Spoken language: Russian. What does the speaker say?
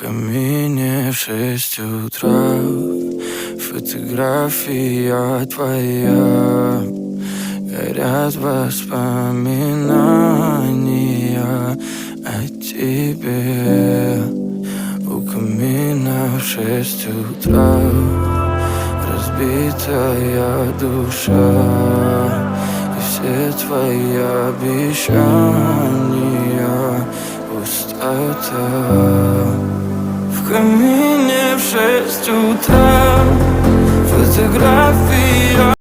камине в 6 утра фотография твоя. Горят воспоминания о тебе. У камина в 6 утра разбитая душа, и все твои обещания пустота. В камине в 6 утра фотография